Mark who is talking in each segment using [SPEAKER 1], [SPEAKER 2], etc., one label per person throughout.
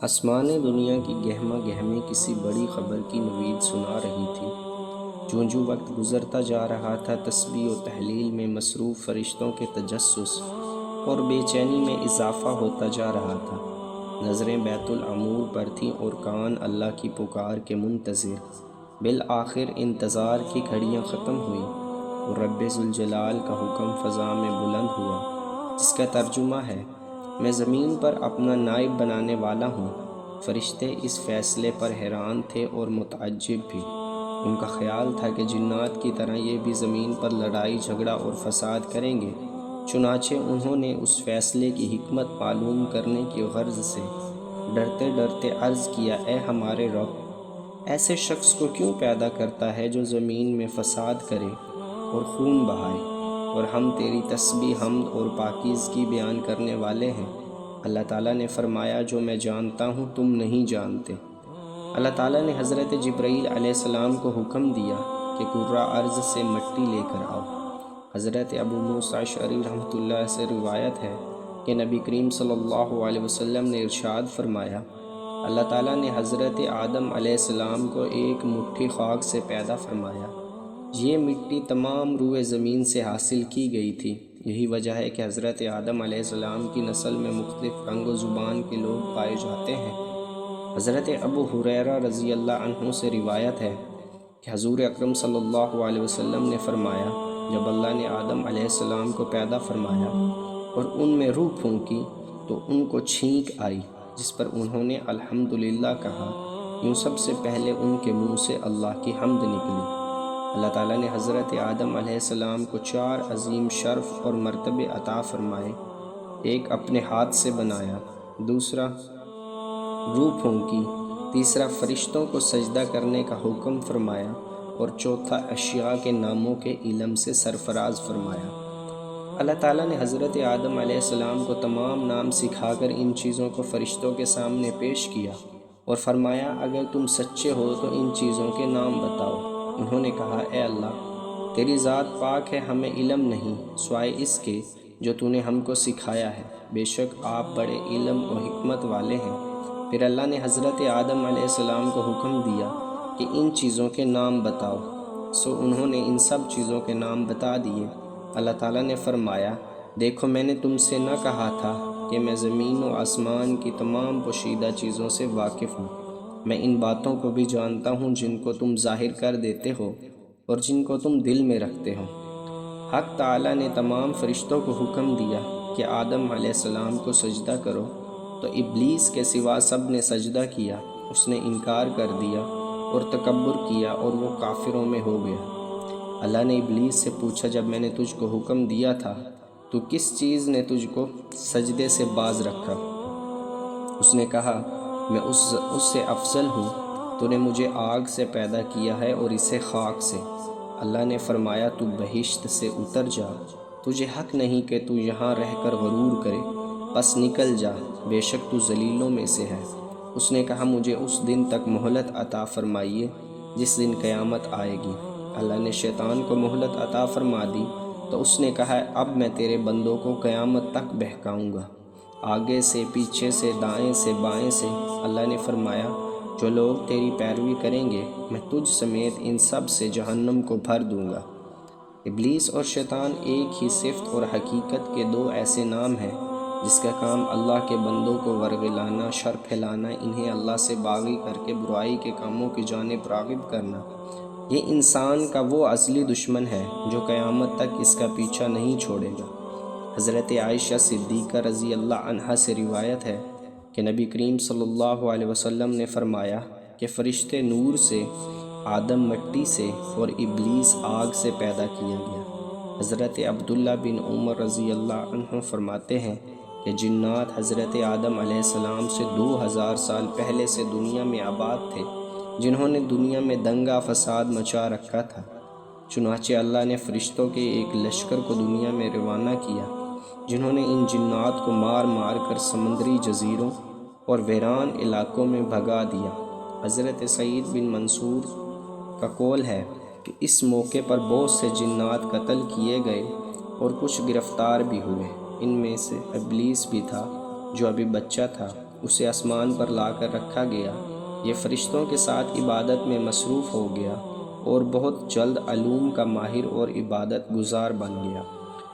[SPEAKER 1] آسمان دنیا کی گہما گہمی کسی بڑی خبر کی نوید سنا رہی تھی۔ جوں جوں وقت گزرتا جا رہا تھا، تسبیح و تحلیل میں مصروف فرشتوں کے تجسس اور بے چینی میں اضافہ ہوتا جا رہا تھا۔ نظریں بیت العمور پر تھیں اور کان اللہ کی پکار کے منتظر۔ بالآخر انتظار کی گھڑیاں ختم ہوئیں اور رب ذوالجلال کا حکم فضا میں بلند ہوا، جس کا ترجمہ ہے: میں زمین پر اپنا نائب بنانے والا ہوں۔ فرشتے اس فیصلے پر حیران تھے اور متعجب بھی۔ ان کا خیال تھا کہ جنات کی طرح یہ بھی زمین پر لڑائی جھگڑا اور فساد کریں گے۔ چنانچہ انہوں نے اس فیصلے کی حکمت معلوم کرنے کی غرض سے ڈرتے ڈرتے عرض کیا: اے ہمارے رب، ایسے شخص کو کیوں پیدا کرتا ہے جو زمین میں فساد کرے اور خون بہائے؟ اور ہم تیری تسبیح، حمد اور پاکیزگی بیان کرنے والے ہیں۔ اللہ تعالیٰ نے فرمایا: جو میں جانتا ہوں تم نہیں جانتے۔ اللہ تعالیٰ نے حضرت جبرائیل علیہ السلام کو حکم دیا کہ کرۂ ارض سے مٹی لے کر آؤ۔ حضرت ابو موسیٰ اشعری رحمۃ اللہ سے روایت ہے کہ نبی کریم صلی اللہ علیہ وسلم نے ارشاد فرمایا: اللہ تعالیٰ نے حضرت آدم علیہ السلام کو ایک مٹھی خاک سے پیدا فرمایا۔ یہ مٹی تمام روئے زمین سے حاصل کی گئی تھی۔ یہی وجہ ہے کہ حضرت آدم علیہ السلام کی نسل میں مختلف رنگ و زبان کے لوگ پائے جاتے ہیں۔ حضرت ابو ہریرہ رضی اللہ عنہ سے روایت ہے کہ حضور اکرم صلی اللہ علیہ وسلم نے فرمایا: جب اللہ نے آدم علیہ السلام کو پیدا فرمایا اور ان میں روح پھونکی تو ان کو چھینک آئی، جس پر انہوں نے الحمدللہ کہا۔ یوں سب سے پہلے ان کے منہ سے اللہ کی حمد نکلی۔ اللہ تعالیٰ نے حضرت آدم علیہ السلام کو 4 عظیم شرف اور مرتبے عطا فرمائے۔ ایک اپنے ہاتھ سے بنایا، دوسرا روح پھونکی، تیسرا فرشتوں کو سجدہ کرنے کا حکم فرمایا، اور چوتھا اشیاء کے ناموں کے علم سے سرفراز فرمایا۔ اللہ تعالیٰ نے حضرت آدم علیہ السلام کو تمام نام سکھا کر ان چیزوں کو فرشتوں کے سامنے پیش کیا اور فرمایا: اگر تم سچے ہو تو ان چیزوں کے نام بتاؤ۔ انہوں نے کہا: اے اللہ، تیری ذات پاک ہے، ہمیں علم نہیں سوائے اس کے جو تو نے ہم کو سکھایا ہے۔ بے شک آپ بڑے علم و حکمت والے ہیں۔ پھر اللہ نے حضرت آدم علیہ السلام کو حکم دیا کہ ان چیزوں کے نام بتاؤ، سو انہوں نے ان سب چیزوں کے نام بتا دیے۔ اللہ تعالیٰ نے فرمایا: دیکھو، میں نے تم سے نہ کہا تھا کہ میں زمین و آسمان کی تمام پوشیدہ چیزوں سے واقف ہوں؟ میں ان باتوں کو بھی جانتا ہوں جن کو تم ظاہر کر دیتے ہو اور جن کو تم دل میں رکھتے ہو۔ حق تعالیٰ نے تمام فرشتوں کو حکم دیا کہ آدم علیہ السلام کو سجدہ کرو، تو ابلیس کے سوا سب نے سجدہ کیا۔ اس نے انکار کر دیا اور تکبر کیا اور وہ کافروں میں ہو گیا۔ اللہ نے ابلیس سے پوچھا: جب میں نے تجھ کو حکم دیا تھا تو کس چیز نے تجھ کو سجدے سے باز رکھا؟ اس نے کہا: میں اس سے افضل ہوں، تو نے مجھے آگ سے پیدا کیا ہے اور اسے خاک سے۔ اللہ نے فرمایا: تو بہشت سے اتر جا، تجھے حق نہیں کہ تو یہاں رہ کر غرور کرے، پس نکل جا، بے شک تو ذلیلوں میں سے ہے۔ اس نے کہا: مجھے اس دن تک مہلت عطا فرمائیے جس دن قیامت آئے گی۔ اللہ نے شیطان کو مہلت عطا فرما دی تو اس نے کہا: اب میں تیرے بندوں کو قیامت تک بہکاؤں گا، آگے سے، پیچھے سے، دائیں سے، بائیں سے۔ اللہ نے فرمایا: جو لوگ تیری پیروی کریں گے میں تجھ سمیت ان سب سے جہنم کو بھر دوں گا۔ ابلیس اور شیطان ایک ہی صفت اور حقیقت کے 2 ایسے نام ہیں جس کا کام اللہ کے بندوں کو ورگلانا، شر پھیلانا، انہیں اللہ سے باغی کر کے برائی کے کاموں کی جانب راغب کرنا۔ یہ انسان کا وہ ازلی دشمن ہے جو قیامت تک اس کا پیچھا نہیں چھوڑے گا۔ حضرت عائشہ صدیقہ رضی اللہ عنہا سے روایت ہے کہ نبی کریم صلی اللہ علیہ وسلم نے فرمایا کہ فرشتے نور سے، آدم مٹی سے اور ابلیس آگ سے پیدا کیا گیا۔ حضرت عبداللہ بن عمر رضی اللہ عنہ فرماتے ہیں کہ جنات حضرت آدم علیہ السلام سے 2000 سال پہلے سے دنیا میں آباد تھے، جنہوں نے دنیا میں دنگا فساد مچا رکھا تھا۔ چنانچہ اللہ نے فرشتوں کے ایک لشکر کو دنیا میں روانہ کیا، جنہوں نے ان جنات کو مار مار کر سمندری جزیروں اور ویران علاقوں میں بھگا دیا۔ حضرت سعید بن منصور کا قول ہے کہ اس موقع پر بہت سے جنات قتل کیے گئے اور کچھ گرفتار بھی ہوئے۔ ان میں سے ابلیس بھی تھا جو ابھی بچہ تھا۔ اسے آسمان پر لا کر رکھا گیا۔ یہ فرشتوں کے ساتھ عبادت میں مصروف ہو گیا اور بہت جلد علوم کا ماہر اور عبادت گزار بن گیا۔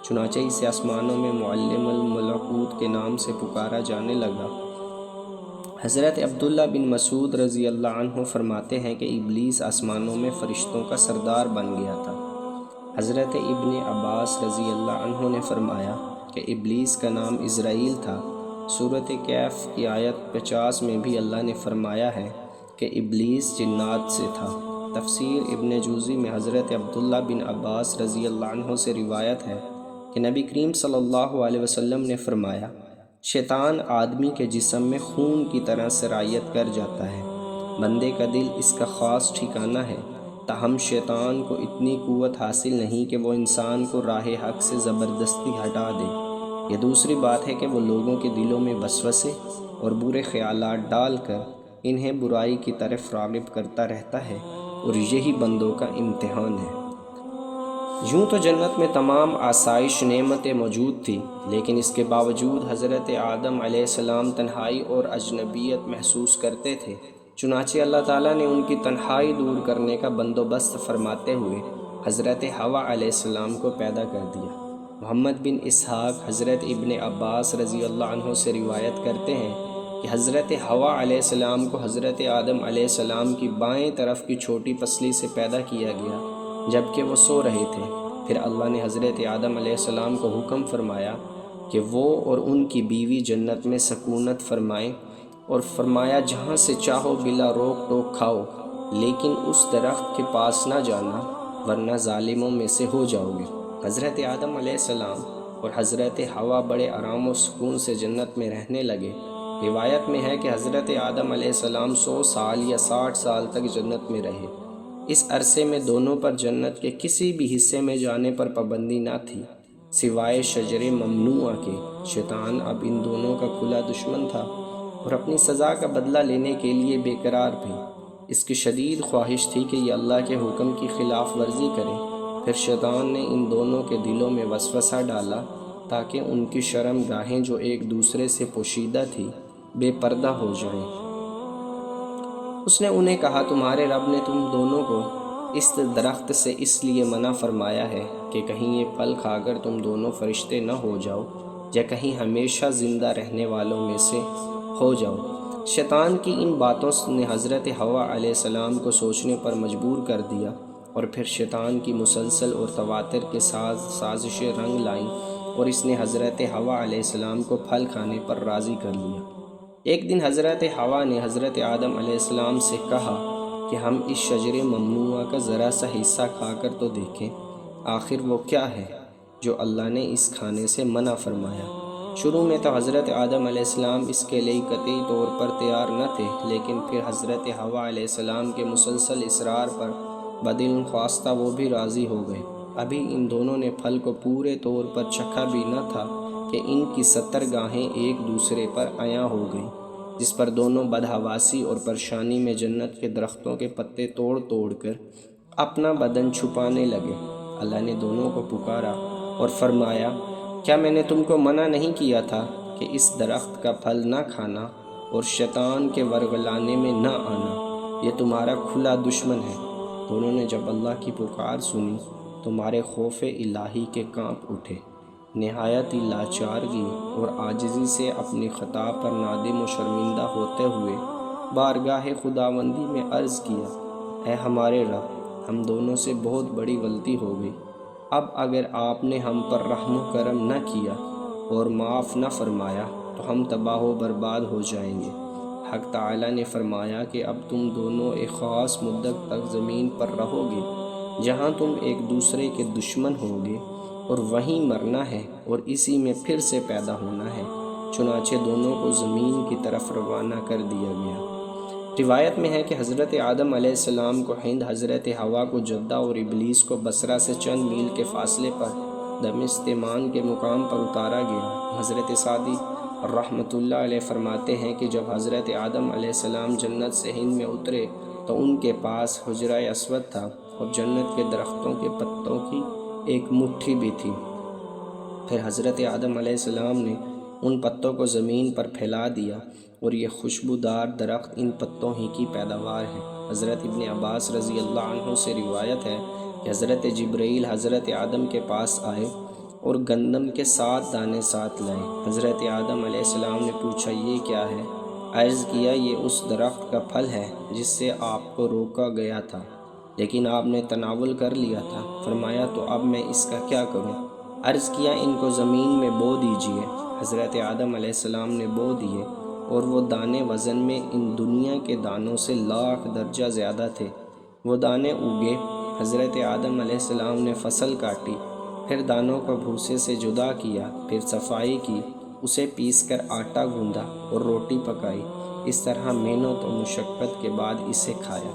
[SPEAKER 1] چنانچہ اسے آسمانوں میں معلم الملکوت کے نام سے پکارا جانے لگا۔ حضرت عبداللہ بن مسعود رضی اللہ عنہ فرماتے ہیں کہ ابلیس آسمانوں میں فرشتوں کا سردار بن گیا تھا۔ حضرت ابن عباس رضی اللہ عنہ نے فرمایا کہ ابلیس کا نام عزرائیل تھا۔ سورۃ کہف کی آیت 50 میں بھی اللہ نے فرمایا ہے کہ ابلیس جنات سے تھا۔ تفسیر ابن جوزی میں حضرت عبداللہ بن عباس رضی اللہ عنہ سے روایت ہے کہ نبی کریم صلی اللہ علیہ وسلم نے فرمایا، شیطان آدمی کے جسم میں خون کی طرح سرایت کر جاتا ہے۔ بندے کا دل اس کا خاص ٹھکانہ ہے، تاہم شیطان کو اتنی قوت حاصل نہیں کہ وہ انسان کو راہ حق سے زبردستی ہٹا دے۔ یہ دوسری بات ہے کہ وہ لوگوں کے دلوں میں وسوسے اور برے خیالات ڈال کر انہیں برائی کی طرف راغب کرتا رہتا ہے، اور یہی بندوں کا امتحان ہے۔ یوں تو جنت میں تمام آسائش نعمتیں موجود تھیں، لیکن اس کے باوجود حضرت آدم علیہ السلام تنہائی اور اجنبیت محسوس کرتے تھے۔ چنانچہ اللہ تعالیٰ نے ان کی تنہائی دور کرنے کا بندوبست فرماتے ہوئے حضرت حوا علیہ السلام کو پیدا کر دیا۔ محمد بن اسحاق حضرت ابن عباس رضی اللہ عنہ سے روایت کرتے ہیں کہ حضرت حوا علیہ السلام کو حضرت آدم علیہ السلام کی بائیں طرف کی چھوٹی پسلی سے پیدا کیا گیا جبکہ وہ سو رہے تھے۔ پھر اللہ نے حضرت آدم علیہ السلام کو حکم فرمایا کہ وہ اور ان کی بیوی جنت میں سکونت فرمائیں، اور فرمایا جہاں سے چاہو بلا روک ٹوک کھاؤ، لیکن اس درخت کے پاس نہ جانا ورنہ ظالموں میں سے ہو جاؤ گے۔ حضرت آدم علیہ السلام اور حضرت حوا بڑے آرام و سکون سے جنت میں رہنے لگے۔ روایت میں ہے کہ حضرت آدم علیہ السلام 100 سال یا 60 سال تک جنت میں رہے۔ اس عرصے میں دونوں پر جنت کے کسی بھی حصے میں جانے پر پابندی نہ تھی سوائے شجر ممنوعہ کے۔ شیطان اب ان دونوں کا کھلا دشمن تھا اور اپنی سزا کا بدلہ لینے کے لیے بے قرار بھی۔ اس کی شدید خواہش تھی کہ یہ اللہ کے حکم کی خلاف ورزی کریں۔ پھر شیطان نے ان دونوں کے دلوں میں وسوسہ ڈالا تاکہ ان کی شرم گاہیں جو ایک دوسرے سے پوشیدہ تھی بے پردہ ہو جائیں۔ اس نے انہیں کہا، تمہارے رب نے تم دونوں کو اس درخت سے اس لیے منع فرمایا ہے کہ کہیں یہ پھل کھا کر تم دونوں فرشتے نہ ہو جاؤ یا کہیں ہمیشہ زندہ رہنے والوں میں سے ہو جاؤ۔ شیطان کی ان باتوں نے حضرت حوا علیہ السلام کو سوچنے پر مجبور کر دیا، اور پھر شیطان کی مسلسل اور تواتر کے ساتھ سازشیں رنگ لائیں اور اس نے حضرت حوا علیہ السلام کو پھل کھانے پر راضی کر لیا۔ ایک دن حضرت حوا نے حضرت آدم علیہ السلام سے کہا کہ ہم اس شجر ممنوعہ کا ذرا سا حصہ کھا کر تو دیکھیں، آخر وہ کیا ہے جو اللہ نے اس کھانے سے منع فرمایا۔ شروع میں تو حضرت آدم علیہ السلام اس کے لیے قطعی طور پر تیار نہ تھے، لیکن پھر حضرت حوا علیہ السلام کے مسلسل اصرار پر بدل خواستہ وہ بھی راضی ہو گئے۔ ابھی ان دونوں نے پھل کو پورے طور پر چکھا بھی نہ تھا کہ ان کی 70 گاہیں ایک دوسرے پر عیاں ہو گئیں، جس پر دونوں بدحواسی اور پریشانی میں جنت کے درختوں کے پتے توڑ توڑ کر اپنا بدن چھپانے لگے۔ اللہ نے دونوں کو پکارا اور فرمایا، کیا میں نے تم کو منع نہیں کیا تھا کہ اس درخت کا پھل نہ کھانا اور شیطان کے ورگلانے میں نہ آنا؟ یہ تمہارا کھلا دشمن ہے۔ دونوں نے جب اللہ کی پکار سنی تو مارے خوف الہی کے کانپ اٹھے۔ نہایت ہی لاچارگی اور عاجزی سے اپنی خطا پر نادم و شرمندہ ہوتے ہوئے بارگاہ خداوندی میں عرض کیا، اے ہمارے رب، ہم دونوں سے بہت بڑی غلطی ہو گئی۔ اب اگر آپ نے ہم پر رحم و کرم نہ کیا اور معاف نہ فرمایا تو ہم تباہ و برباد ہو جائیں گے۔ حق تعالیٰ نے فرمایا کہ اب تم دونوں ایک خاص مدت تک زمین پر رہو گے جہاں تم ایک دوسرے کے دشمن ہوگے، اور وہیں مرنا ہے اور اسی میں پھر سے پیدا ہونا ہے۔ چنانچہ دونوں کو زمین کی طرف روانہ کر دیا گیا۔ روایت میں ہے کہ حضرت آدم علیہ السلام کو ہند، حضرت حوا کو جدہ اور ابلیس کو بصرہ سے چند میل کے فاصلے پر دمشتمان کے مقام پر اتارا گیا۔ حضرت سعدی رحمۃ اللہ علیہ فرماتے ہیں کہ جب حضرت آدم علیہ السلام جنت سے ہند میں اترے تو ان کے پاس حجرہ اسود تھا اور جنت کے درختوں کے پتوں کی ایک مٹھی بھی تھی۔ پھر حضرت آدم علیہ السلام نے ان پتوں کو زمین پر پھیلا دیا اور یہ خوشبودار درخت ان پتوں ہی کی پیداوار ہے۔ حضرت ابن عباس رضی اللہ عنہ سے روایت ہے کہ حضرت جبرائیل حضرت آدم کے پاس آئے اور گندم کے 7 دانے ساتھ لائے۔ حضرت آدم علیہ السلام نے پوچھا یہ کیا ہے؟ عرض کیا یہ اس درخت کا پھل ہے جس سے آپ کو روکا گیا تھا لیکن آپ نے تناول کر لیا تھا۔ فرمایا تو اب میں اس کا کیا کروں؟ عرض کیا ان کو زمین میں بو دیجئے۔ حضرت آدم علیہ السلام نے بو دیے اور وہ دانے وزن میں ان دنیا کے دانوں سے 1,00,000 درجہ زیادہ تھے۔ وہ دانے اگے، حضرت آدم علیہ السلام نے فصل کاٹی، پھر دانوں کو بھوسے سے جدا کیا، پھر صفائی کی، اسے پیس کر آٹا گوندھا اور روٹی پکائی۔ اس طرح محنت و مشقت کے بعد اسے کھایا۔